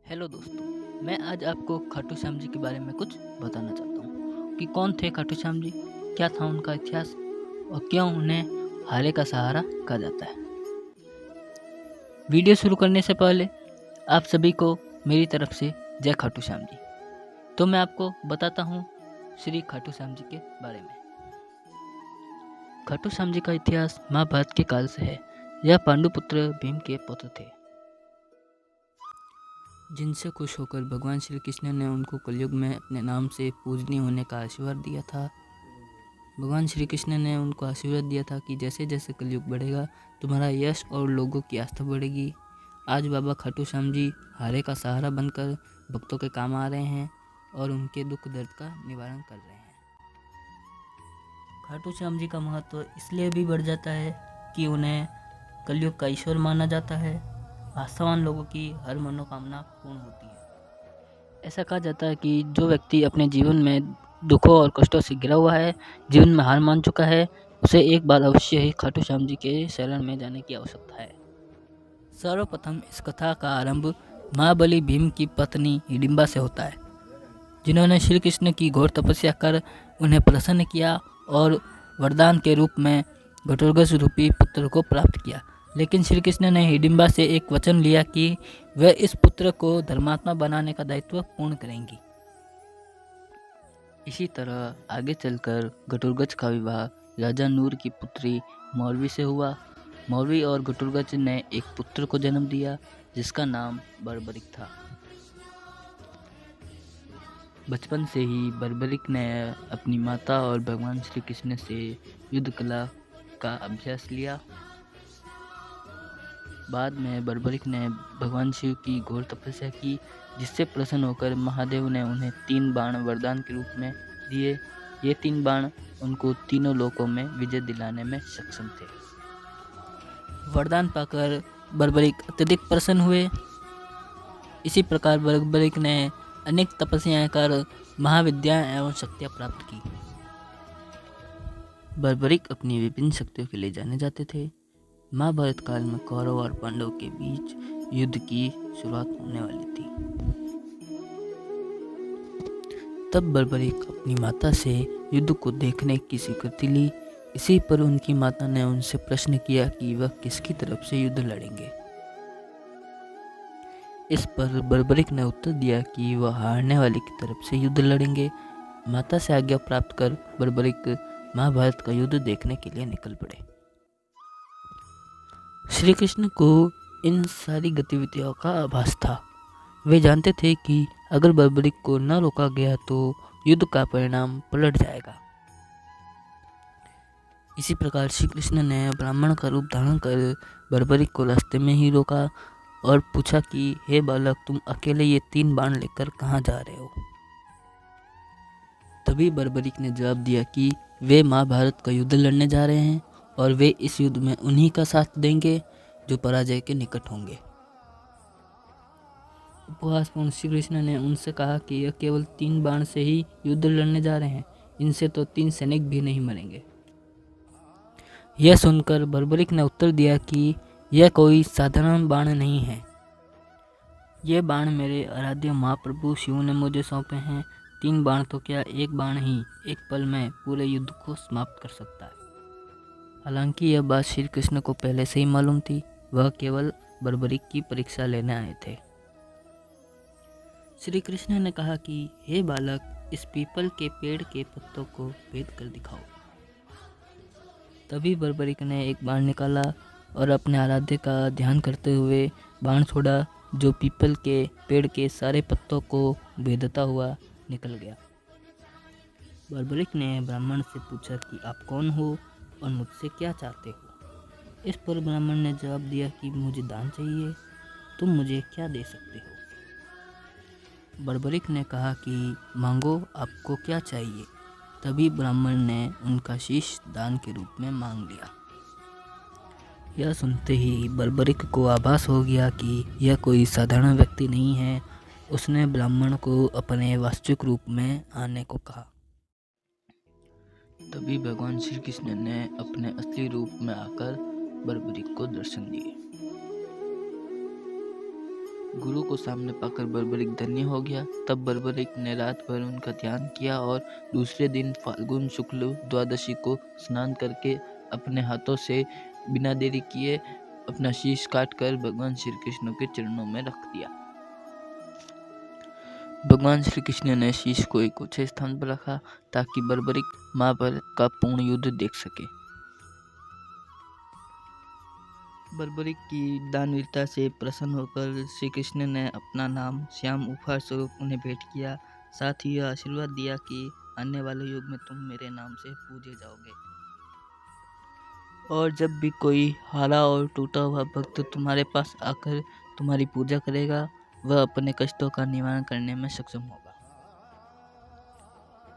Hello दोस्तों, मैं आज आपको खाटू श्याम जी के बारे में कुछ बताना चाहता हूँ कि कौन थे खाटू श्याम जी, क्या था उनका इतिहास और क्यों उन्हें हारे का सहारा कहा जाता है। वीडियो शुरू करने से पहले आप सभी को मेरी तरफ से जय खाटू श्याम जी। तो मैं आपको बताता हूँ श्री खाटू श्याम जी के बारे में। खाटू श्याम जी का इतिहास महाभारत के काल से है। यह पांडुपुत्र भीम के पुत्र थे, जिनसे खुश होकर भगवान श्री कृष्ण ने उनको कलयुग में अपने नाम से पूजनीय होने का आशीर्वाद दिया था। भगवान श्री कृष्ण ने उनको आशीर्वाद दिया था कि जैसे जैसे कलयुग बढ़ेगा तुम्हारा यश और लोगों की आस्था बढ़ेगी। आज बाबा खाटू श्याम जी हारे का सहारा बनकर भक्तों के काम आ रहे हैं और उनके दुख दर्द का निवारण कर रहे हैं। खाटू श्याम जी का महत्व इसलिए भी बढ़ जाता है कि उन्हें कलयुग का ईश्वर माना जाता है। आस्थावान लोगों की हर मनोकामना पूर्ण होती है। ऐसा कहा जाता है कि जो व्यक्ति अपने जीवन में दुखों और कष्टों से घिरा हुआ है, जीवन में हार मान चुका है, उसे एक बार अवश्य ही खाटू श्याम जी के शरण में जाने की आवश्यकता है। सर्वप्रथम इस कथा का आरंभ महाबली भीम की पत्नी हिडिंबा से होता है, जिन्होंने श्री कृष्ण की घोर तपस्या कर उन्हें प्रसन्न किया और वरदान के रूप में घटोत्कच रूपी पुत्र को प्राप्त किया। लेकिन श्री कृष्ण ने हिडिंबा से एक वचन लिया कि वह इस पुत्र को धर्मात्मा बनाने का दायित्व पूर्ण करेंगी। इसी तरह आगे चलकर घटोत्कच का विवाह राजा नूर की पुत्री मौरवी से हुआ। मौरवी और घटोत्कच ने एक पुत्र को जन्म दिया जिसका नाम बर्बरिक था। बचपन से ही बर्बरिक ने अपनी माता और भगवान श्री कृष्ण से युद्ध कला का अभ्यास लिया। बाद में बर्बरिक ने भगवान शिव की घोर तपस्या की, जिससे प्रसन्न होकर महादेव ने उन्हें 3 बाण वरदान के रूप में दिए। ये 3 बाण उनको तीनों लोकों में विजय दिलाने में सक्षम थे। वरदान पाकर बर्बरिक अत्यधिक प्रसन्न हुए। इसी प्रकार बर्बरिक ने अनेक तपस्याएं कर महाविद्याएं एवं शक्तियां प्राप्त की। बर्बरिक अपनी विभिन्न शक्तियों के लिए जाने जाते थे। महाभारत काल में कौरव और पांडव के बीच युद्ध की शुरुआत होने वाली थी। तब बर्बरिक अपनी माता से युद्ध को देखने की स्वीकृति ली। इसी पर उनकी माता ने उनसे प्रश्न किया कि वह किसकी तरफ से युद्ध लड़ेंगे। इस पर बर्बरिक ने उत्तर दिया कि वह हारने वाले की तरफ से युद्ध लड़ेंगे। माता से आज्ञा प्राप्त कर बर्बरिक महाभारत का युद्ध देखने के लिए निकल पड़े। श्री कृष्ण को इन सारी गतिविधियों का आभास था। वे जानते थे कि अगर बर्बरिक को न रोका गया तो युद्ध का परिणाम पलट जाएगा। इसी प्रकार श्री कृष्ण ने ब्राह्मण का रूप धारण कर बर्बरिक को रास्ते में ही रोका और पूछा कि हे बालक, तुम अकेले ये 3 बाण लेकर कहाँ जा रहे हो। तभी बर्बरिक ने जवाब दिया कि वे महाभारत का युद्ध लड़ने जा रहे हैं और वे इस युद्ध में उन्हीं का साथ देंगे जो पराजय के निकट होंगे। उपहासपूर्ण श्री कृष्ण ने उनसे कहा कि यह केवल 3 बाण से ही युद्ध लड़ने जा रहे हैं, इनसे तो 3 सैनिक भी नहीं मरेंगे। यह सुनकर बर्बरिक ने उत्तर दिया कि यह कोई साधारण बाण नहीं है। ये बाण मेरे आराध्य महाप्रभु शिव ने मुझे सौंपे हैं। 3 बाण तो क्या, एक बाण ही एक पल में पूरे युद्ध को समाप्त कर सकता है। हालांकि यह बात श्री कृष्ण को पहले से ही मालूम थी। वह केवल बर्बरिक की परीक्षा लेने आए थे। श्री कृष्ण ने कहा कि हे बालक, इस पीपल के पेड़ के पत्तों को भेद कर दिखाओ। तभी बर्बरिक ने एक बाण निकाला और अपने आराध्य का ध्यान करते हुए बाण छोड़ा, जो पीपल के पेड़ के सारे पत्तों को भेदता हुआ निकल गया। बर्बरिक ने ब्राह्मण से पूछा कि आप कौन हो और मुझसे क्या चाहते हो। इस पर ब्राह्मण ने जवाब दिया कि मुझे दान चाहिए, तुम मुझे क्या दे सकते हो। बर्बरिक ने कहा कि मांगो, आपको क्या चाहिए। तभी ब्राह्मण ने उनका शीश दान के रूप में मांग लिया। यह सुनते ही बर्बरिक को आभास हो गया कि यह कोई साधारण व्यक्ति नहीं है। उसने ब्राह्मण को अपने वास्तविक रूप में आने को कहा। तभी भगवान श्री कृष्ण ने अपने असली रूप में आकर बर्बरिक को दर्शन दिए। गुरु को सामने पाकर बर्बरिक धन्य हो गया। तब बर्बरिक ने रात भर उनका ध्यान किया और दूसरे दिन फाल्गुन शुक्ल द्वादशी को स्नान करके अपने हाथों से बिना देरी किए अपना शीश काटकर भगवान श्री कृष्ण के चरणों में रख दिया। भगवान श्री कृष्ण ने शीश को एक ऊंचे स्थान पर रखा ताकि बर्बरिक महाभारत का पूर्ण युद्ध देख सके। बर्बरिक की दानवीरता से प्रसन्न होकर श्री कृष्ण ने अपना नाम श्याम उपहार स्वरूप उन्हें भेंट किया। साथ ही यह आशीर्वाद दिया कि आने वाले युग में तुम मेरे नाम से पूजे जाओगे और जब भी कोई हारा और टूटा हुआ भक्त तुम्हारे पास आकर तुम्हारी पूजा करेगा वह अपने कष्टों का निवारण करने में सक्षम होगा।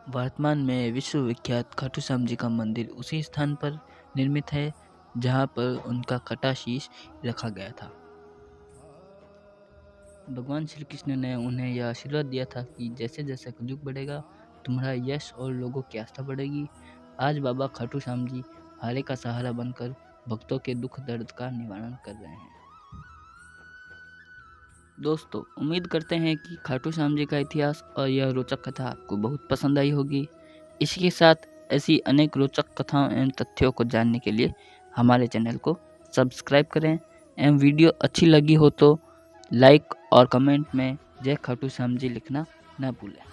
वर्तमान में विश्वविख्यात खाटू श्याम जी का मंदिर उसी स्थान पर निर्मित है जहां पर उनका कटा शीश रखा गया था। भगवान श्री कृष्ण ने उन्हें यह आशीर्वाद दिया था कि जैसे जैसे कलयुग बढ़ेगा तुम्हारा यश और लोगों की आस्था बढ़ेगी। आज बाबा खाटू श्याम जी हारे का सहारा बनकर भक्तों के दुख दर्द का निवारण कर रहे हैं। दोस्तों, उम्मीद करते हैं कि खाटू श्याम जी का इतिहास और यह रोचक कथा आपको बहुत पसंद आई होगी। इसी के साथ ऐसी अनेक रोचक कथाओं एवं तथ्यों को जानने के लिए हमारे चैनल को सब्सक्राइब करें एवं वीडियो अच्छी लगी हो तो लाइक और कमेंट में जय खाटू श्याम जी लिखना न भूलें।